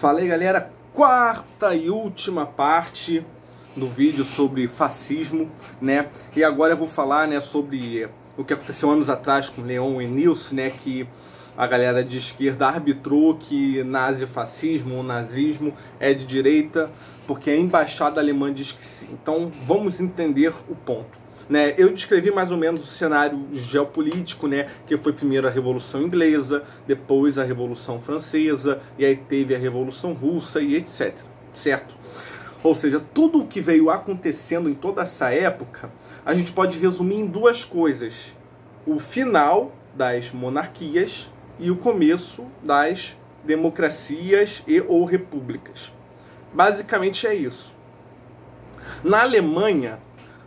Fala aí, galera, quarta e última parte do vídeo sobre fascismo, né? E agora eu vou falar, né, sobre o que aconteceu anos atrás com Leon e Nilce, né, que a galera de esquerda arbitrou que nazifascismo ou nazismo é de direita, porque a embaixada alemã diz que sim. Então vamos entender o ponto. Né, eu descrevi mais ou menos o cenário geopolítico, né, que foi primeiro a Revolução Inglesa, depois a Revolução Francesa, e aí teve a Revolução Russa e etc. Certo? Ou seja, tudo o que veio acontecendo em toda essa época, a gente pode resumir em duas coisas: o final das monarquias e o começo das democracias e ou repúblicas. Basicamente é isso. Na Alemanha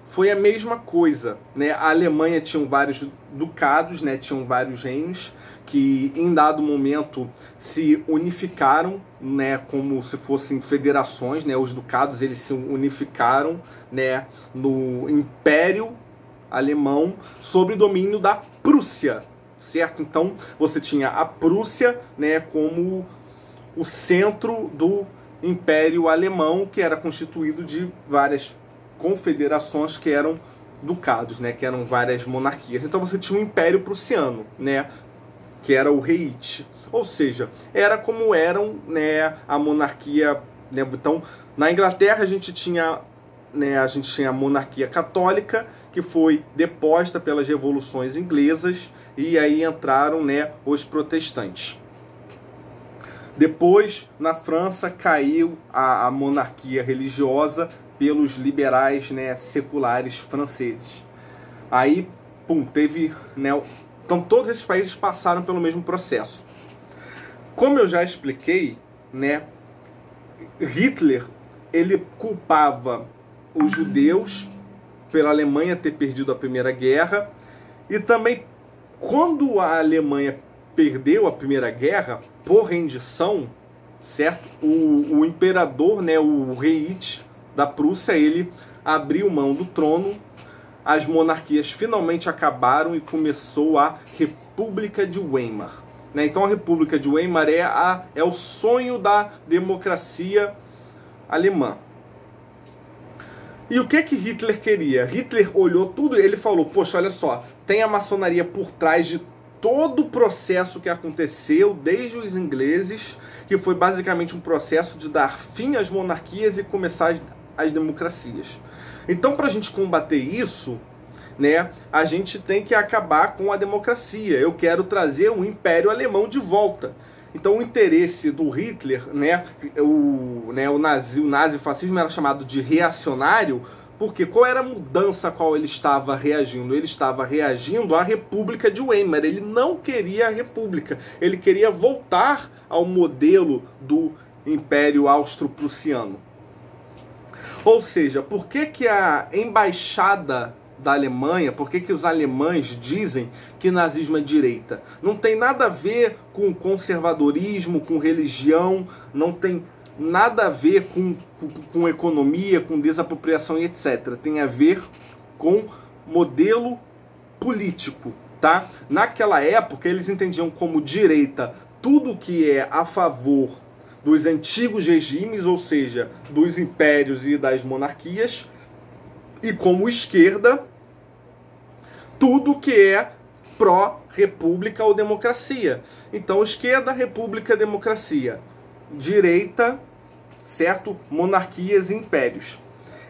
foi a mesma coisa, né? A Alemanha tinha vários ducados, né? Tinham vários reinos que em dado momento se unificaram, né? Como se fossem federações, né? Os ducados eles se unificaram, né? No Império Alemão sob domínio da Prússia, certo? Então você tinha a Prússia, né? Como o centro do Império Alemão, que era constituído de várias confederações que eram ducados, né, que eram várias monarquias. Então você tinha um Império Prussiano, né, que era o Reich. Ou seja, era como eram, né, a monarquia, né? Então, na Inglaterra a gente tinha, né, a monarquia católica, que foi deposta pelas revoluções inglesas, e aí entraram, né, os protestantes. Depois, na França, caiu a monarquia religiosa pelos liberais, né, seculares franceses. Aí, pum, teve, né, então todos esses países passaram pelo mesmo processo. Como eu já expliquei, né, Hitler, ele culpava os judeus pela Alemanha ter perdido a Primeira Guerra, e também quando a Alemanha perdeu a Primeira Guerra por rendição, certo? O imperador, né, o Reich da Prússia, ele abriu mão do trono, as monarquias finalmente acabaram e começou a República de Weimar. Né? Então a República de Weimar é o sonho da democracia alemã. E o que Hitler queria? Hitler olhou tudo e ele falou, poxa, olha só, tem a maçonaria por trás de todo o processo que aconteceu desde os ingleses, que foi basicamente um processo de dar fim às monarquias e começar as democracias. Então, para a gente combater isso, né, a gente tem que acabar com a democracia. Eu quero trazer um Império Alemão de volta. Então, o interesse do Hitler, né, o nazifascismo era chamado de reacionário, porque qual era a mudança a qual ele estava reagindo? Ele estava reagindo à República de Weimar. Ele não queria a República. Ele queria voltar ao modelo do Império Austro-Prussiano. Ou seja, por que a embaixada da Alemanha, por que os alemães dizem que nazismo é direita? Não tem nada a ver com conservadorismo, com religião, não tem nada a ver com economia, com desapropriação e etc. Tem a ver com modelo político, tá? Naquela época, eles entendiam como direita tudo que é a favor dos antigos regimes, ou seja, dos impérios e das monarquias, e como esquerda, tudo que é pró-república ou democracia. Então, esquerda, república, democracia. Direita, certo? Monarquias e impérios.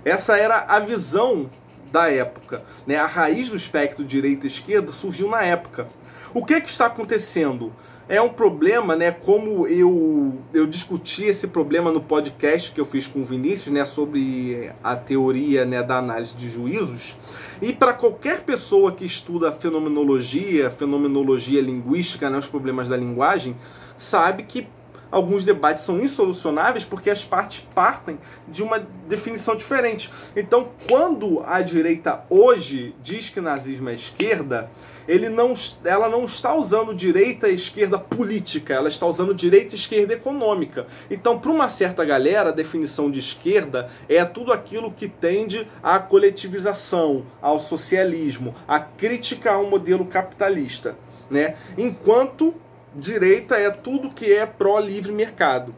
Essa era a visão da época, né? A raiz do espectro direita e esquerda surgiu na época. O que está acontecendo? É um problema, né? Como eu discuti esse problema no podcast que eu fiz com o Vinícius, né? Sobre a teoria, né, da análise de juízos. E para qualquer pessoa que estuda fenomenologia linguística, né, os problemas da linguagem, sabe que alguns debates são insolucionáveis porque as partes partem de uma definição diferente. Então, quando a direita hoje diz que nazismo é esquerda, ela não está usando direita e esquerda política, ela está usando direita e esquerda econômica. Então, para uma certa galera, a definição de esquerda é tudo aquilo que tende à coletivização, ao socialismo, à crítica ao modelo capitalista, né? Enquanto direita é tudo que é pró-livre mercado.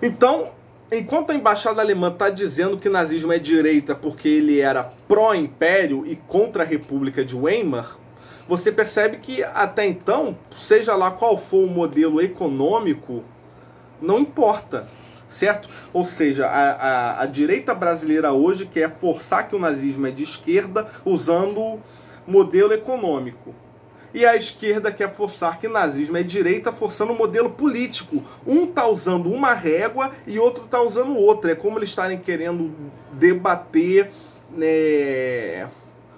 Então, enquanto a embaixada alemã está dizendo que nazismo é direita porque ele era pró-império e contra a República de Weimar, você percebe que até então, seja lá qual for o modelo econômico, não importa, certo? Ou seja, a direita brasileira hoje quer forçar que o nazismo é de esquerda usando modelo econômico. E a esquerda quer forçar que nazismo é direita forçando o modelo político. Um está usando uma régua e outro está usando outra. É como eles estarem querendo debater, né,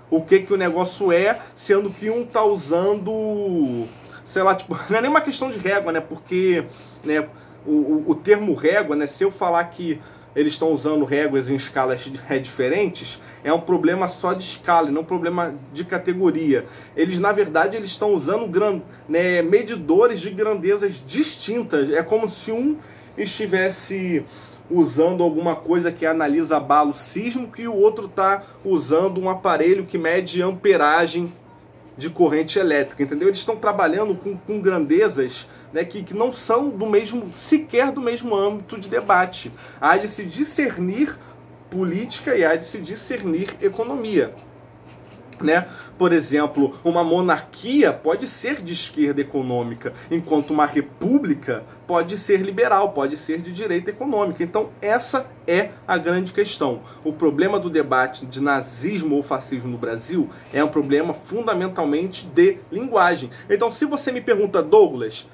o que o negócio é, sendo que um está usando, sei lá, tipo, não é nem uma questão de régua, né? Porque, né, o termo régua, né, se eu falar que eles estão usando réguas em escalas diferentes, é um problema só de escala, e não um problema de categoria. Eles, na verdade, eles estão usando né, medidores de grandezas distintas. É como se um estivesse usando alguma coisa que analisa abalo sísmico e o outro está usando um aparelho que mede amperagem de corrente elétrica, entendeu? Eles estão trabalhando com grandezas, né, que não são do mesmo, sequer do mesmo âmbito de debate. Há de se discernir política e há de se discernir economia, né? Por exemplo, uma monarquia pode ser de esquerda econômica, enquanto uma república pode ser liberal, pode ser de direita econômica. Então essa é a grande questão. O problema do debate de nazismo ou fascismo no Brasil é um problema fundamentalmente de linguagem. Então, se você me pergunta, Douglas,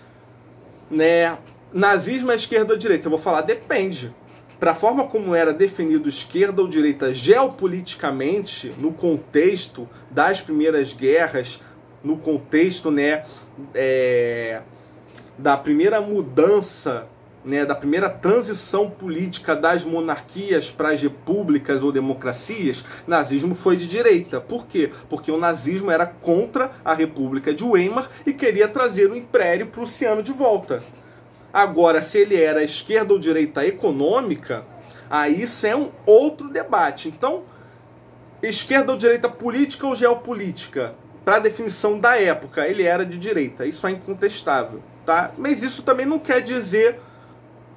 né, nazismo é esquerda ou direita? Eu vou falar, depende. Para a forma como era definido esquerda ou direita geopoliticamente, no contexto das primeiras guerras, no contexto, né, da primeira mudança, né, da primeira transição política das monarquias para as repúblicas ou democracias, nazismo foi de direita. Por quê? Porque o nazismo era contra a República de Weimar e queria trazer o Império Prussiano de volta. Agora, se ele era esquerda ou direita econômica, aí isso é um outro debate. Então, esquerda ou direita política ou geopolítica? Para a definição da época, ele era de direita. Isso é incontestável, tá? Mas isso também não quer dizer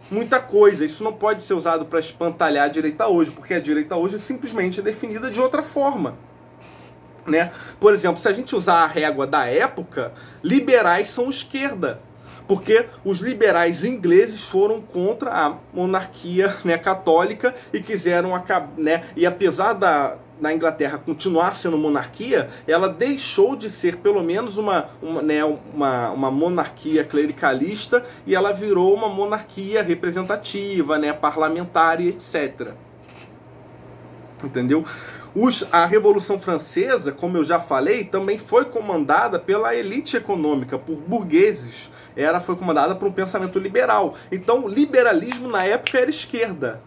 muita coisa. Isso não pode ser usado para espantalhar a direita hoje, porque a direita hoje é simplesmente definida de outra forma, né? Por exemplo, se a gente usar a régua da época, liberais são esquerda. Porque os liberais ingleses foram contra a monarquia, né, católica e quiseram acabar, né, e apesar da Inglaterra continuar sendo monarquia, ela deixou de ser pelo menos uma monarquia clericalista e ela virou uma monarquia representativa, né, parlamentar e etc. Entendeu? A Revolução Francesa, como eu já falei, também foi comandada pela elite econômica, por burgueses. Foi comandada por um pensamento liberal. Então, o liberalismo na época era esquerda.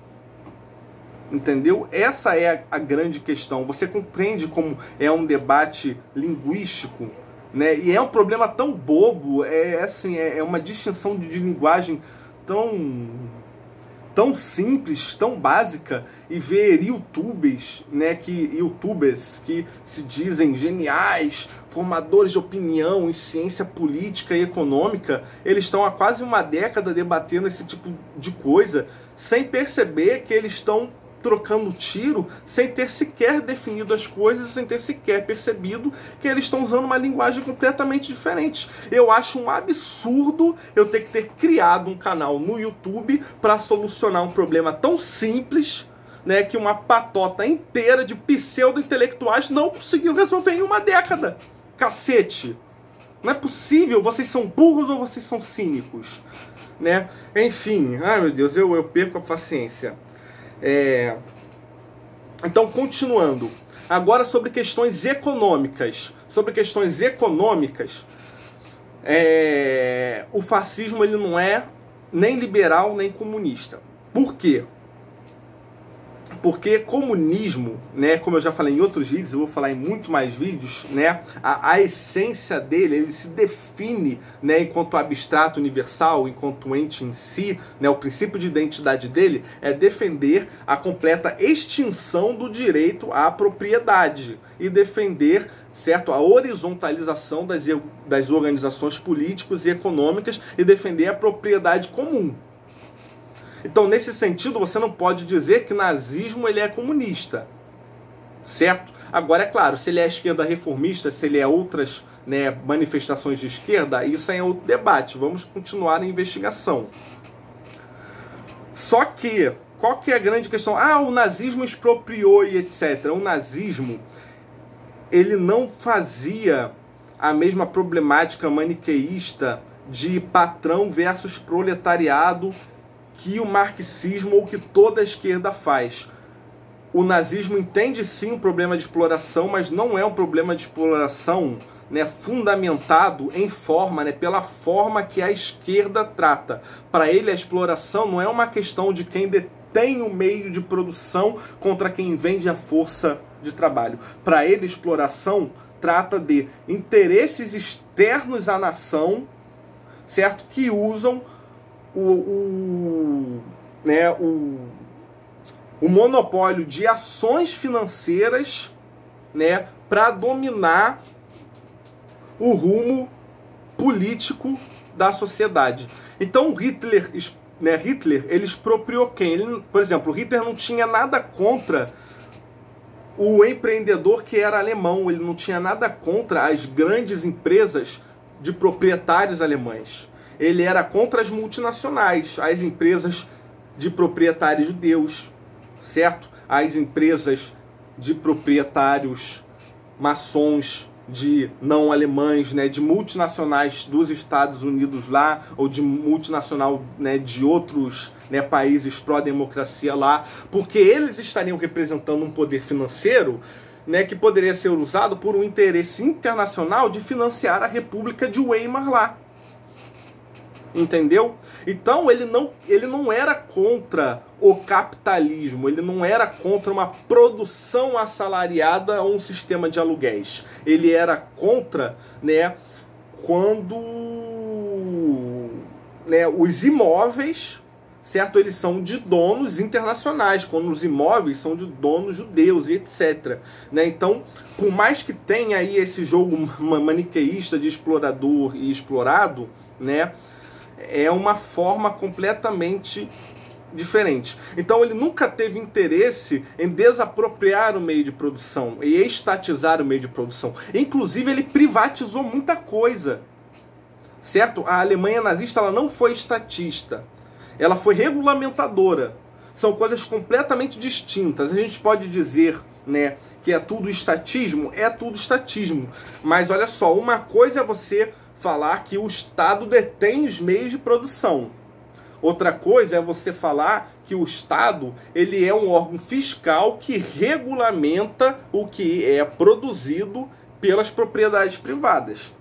Entendeu? Essa é a grande questão. Você compreende como é um debate linguístico, né? E é um problema tão bobo, é uma distinção de linguagem tão simples, tão básica, e ver youtubers, né, youtubers que se dizem geniais, formadores de opinião em ciência política e econômica, eles estão há quase uma década debatendo esse tipo de coisa, sem perceber que eles estão trocando tiro, sem ter sequer definido as coisas, sem ter sequer percebido que eles estão usando uma linguagem completamente diferente. Eu acho um absurdo eu ter que ter criado um canal no YouTube para solucionar um problema tão simples, né, que uma patota inteira de pseudo-intelectuais não conseguiu resolver em uma década. Cacete! Não é possível, vocês são burros ou vocês são cínicos? Né? Enfim, ai meu Deus, eu perco a paciência. Então, continuando. Agora sobre questões econômicas. O fascismo ele não é nem liberal nem comunista. Por quê? Porque comunismo, né, como eu já falei em outros vídeos, eu vou falar em muito mais vídeos, né, a essência dele, ele se define, né, enquanto abstrato universal, enquanto ente em si, né, o princípio de identidade dele é defender a completa extinção do direito à propriedade e defender, certo, a horizontalização das organizações políticas e econômicas e defender a propriedade comum. Então, nesse sentido, você não pode dizer que nazismo ele é comunista, certo? Agora, é claro, se ele é esquerda reformista, se ele é outras, né, manifestações de esquerda, isso é outro debate. Vamos continuar a investigação. Só que, qual que é a grande questão? O nazismo expropriou e etc. O nazismo, ele não fazia a mesma problemática maniqueísta de patrão versus proletariado que o marxismo ou que toda a esquerda faz. O nazismo entende sim um problema de exploração, mas não é um problema de exploração, né, fundamentado em forma, né, pela forma que a esquerda trata. Para ele, a exploração não é uma questão de quem detém o meio de produção contra quem vende a força de trabalho. Para ele, exploração trata de interesses externos à nação, certo? Que usam o monopólio de ações financeiras, né, para dominar o rumo político da sociedade. Então Hitler, ele expropriou quem? Ele, por exemplo, Hitler não tinha nada contra o empreendedor que era alemão, ele não tinha nada contra as grandes empresas de proprietários alemães. Ele era contra as multinacionais, as empresas de proprietários judeus, certo? As empresas de proprietários maçons, de não alemães, né, de multinacionais dos Estados Unidos lá, ou de multinacional, né, de outros, né, países pró-democracia lá, porque eles estariam representando um poder financeiro, né, que poderia ser usado por um interesse internacional de financiar a República de Weimar lá. Entendeu? Então ele não era contra o capitalismo, ele não era contra uma produção assalariada ou um sistema de aluguéis. Ele era contra, né, quando, né, os imóveis, certo, eles são de donos internacionais, quando os imóveis são de donos judeus e etc. Né? Então, por mais que tenha aí esse jogo maniqueísta de explorador e explorado, né, é uma forma completamente diferente. Então ele nunca teve interesse em desapropriar o meio de produção e estatizar o meio de produção. Inclusive ele privatizou muita coisa, certo? A Alemanha nazista, ela não foi estatista, ela foi regulamentadora. São coisas completamente distintas. A gente pode dizer, né, que é tudo estatismo? É tudo estatismo. Mas olha só, uma coisa é você falar que o Estado detém os meios de produção. Outra coisa é você falar que o Estado, ele é um órgão fiscal que regulamenta o que é produzido pelas propriedades privadas.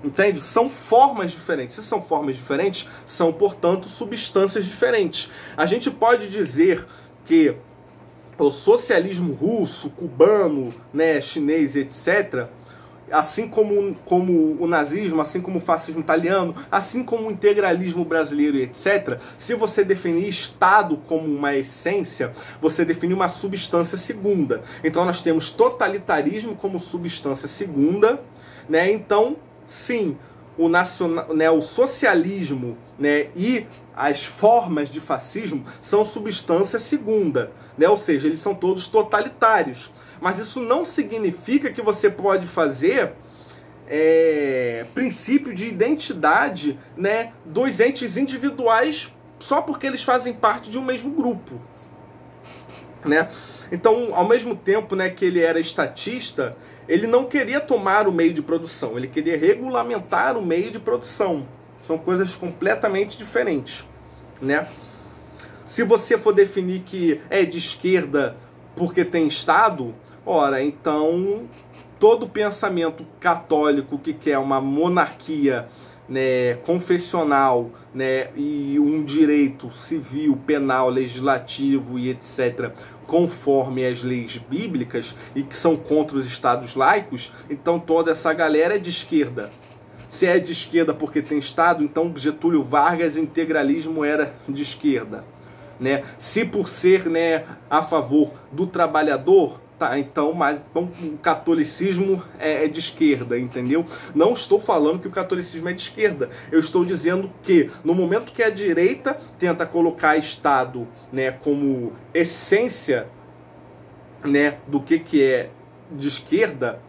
Entende? São formas diferentes. Se são formas diferentes, são, portanto, substâncias diferentes. A gente pode dizer que o socialismo russo, cubano, né, chinês, etc., assim como o nazismo, assim como o fascismo italiano, assim como o integralismo brasileiro e etc., se você definir Estado como uma essência, você define uma substância segunda. Então nós temos totalitarismo como substância segunda, né? Então, sim, o socialismo, né, e as formas de fascismo são substância segunda, né? Ou seja, eles são todos totalitários. Mas isso não significa que você pode fazer princípio de identidade, né, dos entes individuais só porque eles fazem parte de um mesmo grupo, né? Então, ao mesmo tempo, né, que ele era estatista, ele não queria tomar o meio de produção, ele queria regulamentar o meio de produção. São coisas completamente diferentes, né? Se você for definir que é de esquerda porque tem Estado, ora, então todo pensamento católico que quer uma monarquia, né, confessional, né, e um direito civil, penal, legislativo e etc., conforme as leis bíblicas e que são contra os estados laicos, então toda essa galera é de esquerda. Se é de esquerda porque tem Estado, então Getúlio Vargas, integralismo, era de esquerda. Né? Se por ser, né, a favor do trabalhador, tá, então o catolicismo é de esquerda, entendeu? Não estou falando que o catolicismo é de esquerda. Eu estou dizendo que no momento que a direita tenta colocar Estado, né, como essência, né, do que é de esquerda,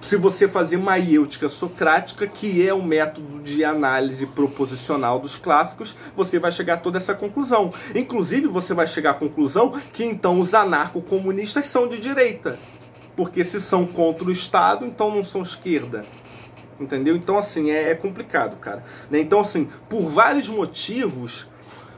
se você fazer maiêutica socrática, que é o método de análise proposicional dos clássicos, você vai chegar a toda essa conclusão. Inclusive, você vai chegar à conclusão que, então, os anarcocomunistas são de direita. Porque se são contra o Estado, então não são esquerda. Entendeu? Então, assim, é complicado, cara. Então, assim, por vários motivos,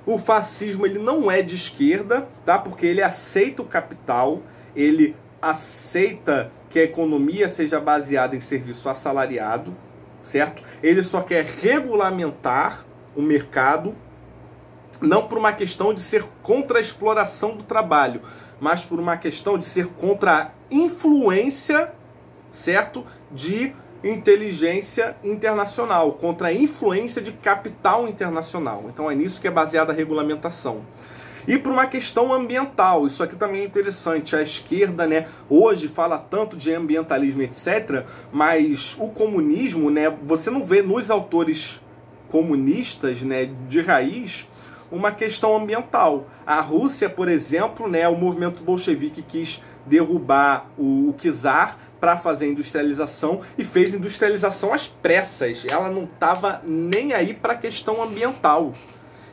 o fascismo ele não é de esquerda, tá? Porque ele aceita o capital, ele aceita que a economia seja baseada em serviço assalariado, certo? Ele só quer regulamentar o mercado, não por uma questão de ser contra a exploração do trabalho, mas por uma questão de ser contra a influência, certo? De inteligência internacional, contra a influência de capital internacional. Então é nisso que é baseada a regulamentação. E por uma questão ambiental, isso aqui também é interessante. A esquerda, né, hoje fala tanto de ambientalismo, etc., mas o comunismo, né, você não vê nos autores comunistas, né, de raiz, uma questão ambiental. A Rússia, por exemplo, né, o movimento bolchevique quis derrubar o czar para fazer industrialização e fez industrialização às pressas. Ela não estava nem aí para a questão ambiental.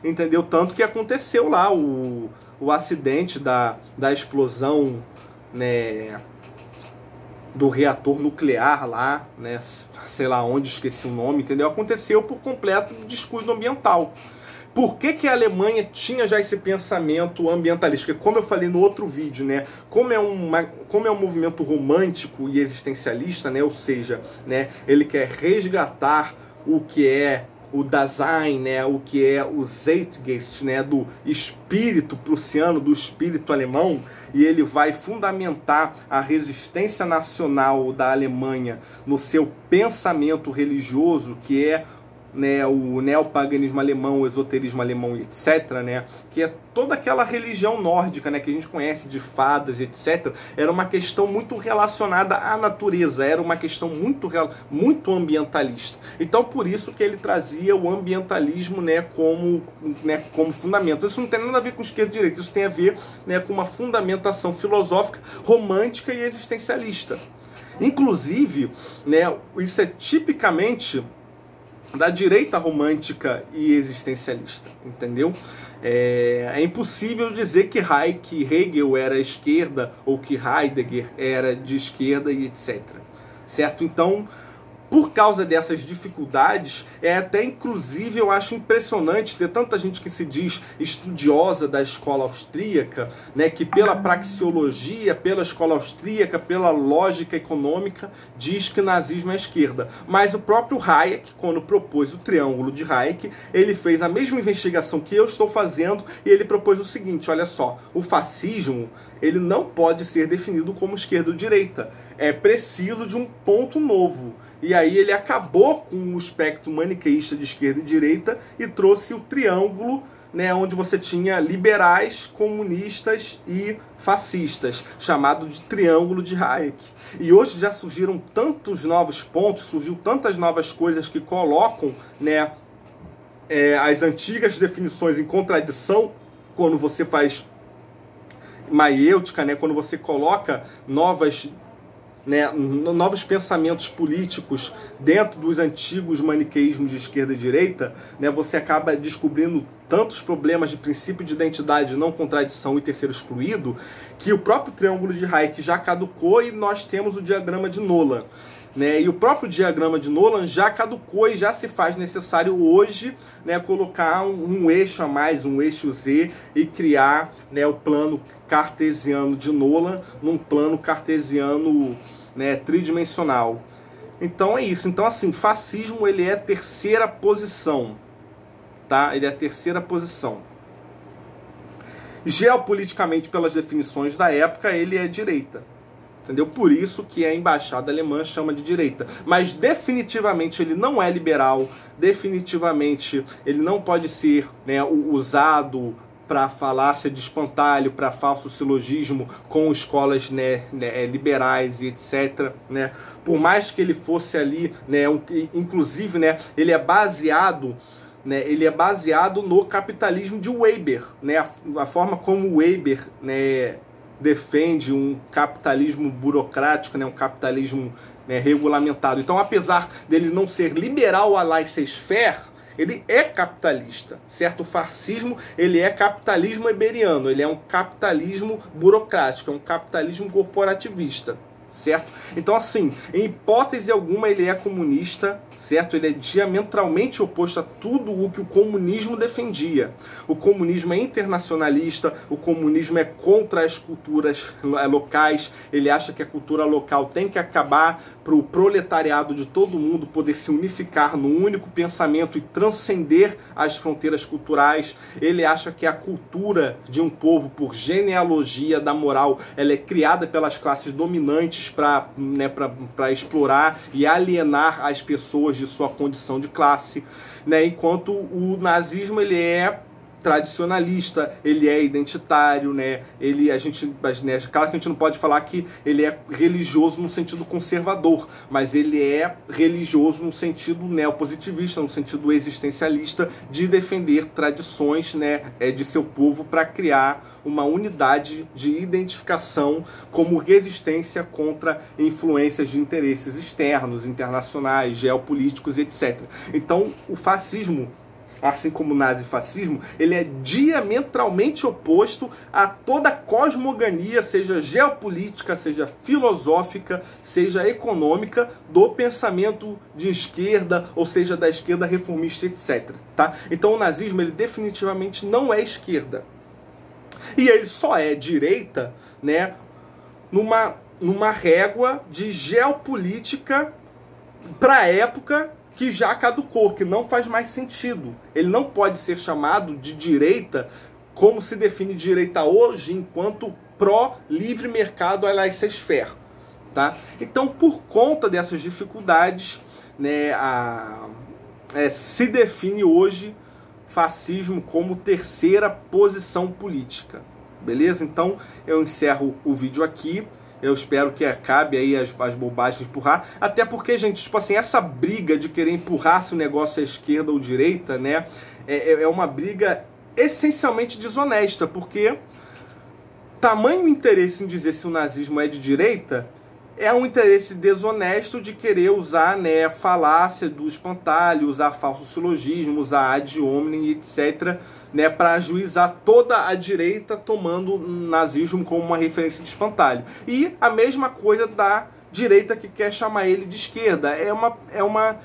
Entendeu? Tanto que aconteceu lá o acidente da explosão, né, do reator nuclear lá, né, sei lá onde, esqueci o nome, entendeu? Aconteceu por completo descuido ambiental. Por que a Alemanha tinha já esse pensamento ambientalista? Porque, como eu falei no outro vídeo, né, como é um movimento romântico e existencialista, né, ou seja, né, ele quer resgatar o que é o Dasein, né, o que é o Zeitgeist, né, do espírito prussiano, do espírito alemão, e ele vai fundamentar a resistência nacional da Alemanha no seu pensamento religioso, que é, né, o neopaganismo alemão, o esoterismo alemão, etc., né, que é toda aquela religião nórdica, né, que a gente conhece de fadas, etc., era uma questão muito relacionada à natureza, era uma questão muito ambientalista. Então, por isso que ele trazia o ambientalismo, né, como fundamento. Isso não tem nada a ver com esquerda e direita, isso tem a ver, né, com uma fundamentação filosófica, romântica e existencialista. Inclusive, né, isso é tipicamente da direita romântica e existencialista, entendeu? É impossível dizer que Hegel era esquerda ou que Heidegger era de esquerda e etc. Certo? Então, por causa dessas dificuldades, é até inclusive eu acho impressionante ter tanta gente que se diz estudiosa da escola austríaca, né, que pela praxeologia, pela escola austríaca, pela lógica econômica, diz que o nazismo é esquerda. Mas o próprio Hayek, quando propôs o triângulo de Hayek, ele fez a mesma investigação que eu estou fazendo e ele propôs o seguinte, olha só, o fascismo ele não pode ser definido como esquerda ou direita. É preciso de um ponto novo. E aí ele acabou com o espectro maniqueísta de esquerda e direita e trouxe o triângulo, né, onde você tinha liberais, comunistas e fascistas, chamado de triângulo de Hayek. E hoje já surgiram tantos novos pontos, surgiu tantas novas coisas que colocam, né, as antigas definições em contradição quando você faz maiêutica, né, quando você coloca novos pensamentos políticos dentro dos antigos maniqueísmos de esquerda e direita, né, você acaba descobrindo tantos problemas de princípio de identidade, não contradição e terceiro excluído, que o próprio triângulo de Hayek já caducou e nós temos o diagrama de Nolan. Né, e o próprio diagrama de Nolan já caducou e já se faz necessário hoje, né, colocar um eixo a mais, um eixo Z, e criar, né, o plano cartesiano de Nolan num plano cartesiano, né, tridimensional. Então é isso. Então, assim, fascismo ele é a terceira posição, tá? Ele é a terceira posição. Geopoliticamente, pelas definições da época, ele é direita. Entendeu? Por isso que a embaixada alemã chama de direita. Mas definitivamente ele não é liberal, definitivamente ele não pode ser, né, usado para falácia de espantalho, para falso silogismo com escolas, né, liberais e etc, né? Por mais que ele fosse ali, né, inclusive, né, ele é baseado no capitalismo de Weber, né? A forma como Weber, né, defende um capitalismo burocrático, né, um capitalismo, né, regulamentado. Então, apesar dele não ser liberal à laissez-faire, ele é capitalista, certo? O fascismo, ele é capitalismo weberiano, ele é um capitalismo burocrático, é um capitalismo corporativista, certo? Então, assim, em hipótese alguma ele é comunista, certo? Ele é diametralmente oposto a tudo o que o comunismo defendia. O comunismo é internacionalista, o comunismo é contra as culturas locais, ele acha que a cultura local tem que acabar para o proletariado de todo mundo poder se unificar num único pensamento e transcender as fronteiras culturais. Ele acha que a cultura de um povo, por genealogia da moral, ela é criada pelas classes dominantes para, né, para explorar e alienar as pessoas de sua condição de classe, né? Enquanto o nazismo, ele é tradicionalista, ele é identitário, né? Claro que a gente não pode falar que ele é religioso no sentido conservador, mas ele é religioso no sentido neopositivista, no sentido existencialista, de defender tradições, né, de seu povo para criar uma unidade de identificação como resistência contra influências de interesses externos, internacionais, geopolíticos, etc. Então, o fascismo, assim como o nazifascismo, ele é diametralmente oposto a toda cosmogonia, seja geopolítica, seja filosófica, seja econômica, do pensamento de esquerda, ou seja, da esquerda reformista, etc. Tá? Então o nazismo, ele definitivamente não é esquerda. E ele só é direita, né, numa régua de geopolítica para a época que já caducou, que não faz mais sentido. Ele não pode ser chamado de direita como se define direita hoje, enquanto pró-livre mercado à laissez-faire, tá? Então, por conta dessas dificuldades, né, se define hoje fascismo como terceira posição política. Beleza? Então, eu encerro o vídeo aqui. Eu espero que acabe aí as bobagens de empurrar. Até porque, gente, tipo assim, essa briga de querer empurrar se o negócio é esquerda ou direita, né? É uma briga essencialmente desonesta. Porque tamanho interesse em dizer se o nazismo é de direita é um interesse desonesto de querer usar, né, falácia do espantalho, usar falso silogismo, usar ad hominem, etc., né, para ajuizar toda a direita, tomando o nazismo como uma referência de espantalho. E a mesma coisa da direita que quer chamar ele de esquerda. É uma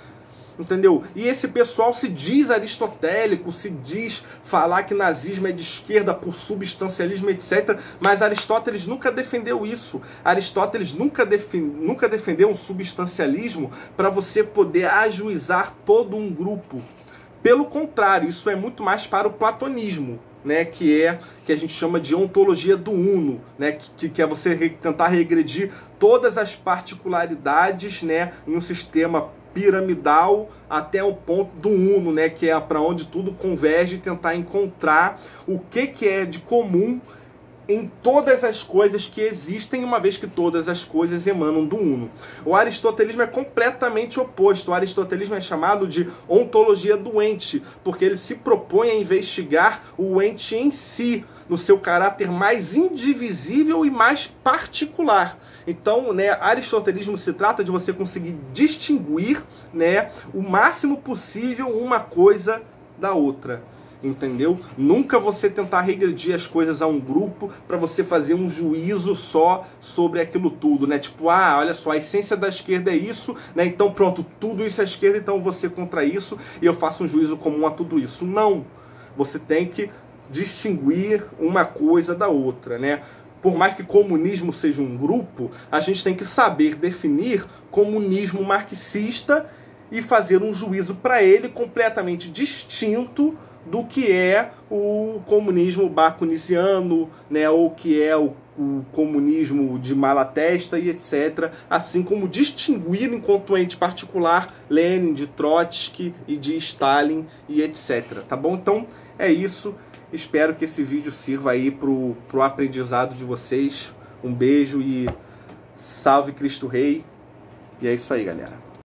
entendeu? E esse pessoal se diz aristotélico, se diz falar que nazismo é de esquerda por substancialismo, etc. Mas Aristóteles nunca defendeu isso. Aristóteles nunca defendeu um substancialismo para você poder ajuizar todo um grupo. Pelo contrário, isso é muito mais para o platonismo, né, que a gente chama de ontologia do uno, né, que é você tentar regredir todas as particularidades, né, em um sistema piramidal até o ponto do uno, né, que é para onde tudo converge, e tentar encontrar o que é de comum em todas as coisas que existem, uma vez que todas as coisas emanam do uno. O aristotelismo é completamente oposto. O aristotelismo é chamado de ontologia do ente, porque ele se propõe a investigar o ente em si, no seu caráter mais indivisível e mais particular. Então, né, aristotelismo se trata de você conseguir distinguir, né, o máximo possível uma coisa da outra. Entendeu? Nunca você tentar regredir as coisas a um grupo para você fazer um juízo só sobre aquilo tudo, né? Tipo, olha só, a essência da esquerda é isso, né? Então pronto, tudo isso é esquerda, então você contra isso e eu faço um juízo comum a tudo isso. Não! Você tem que distinguir uma coisa da outra, né? Por mais que comunismo seja um grupo, a gente tem que saber definir comunismo marxista e fazer um juízo para ele completamente distinto do que é o comunismo bakuniciano, né, ou que é o comunismo de Malatesta e etc. Assim como distinguir enquanto ente particular Lenin de Trotsky e de Stalin e etc. Tá bom? Então é isso. Espero que esse vídeo sirva aí pro aprendizado de vocês. Um beijo e salve Cristo Rei. E é isso aí, galera.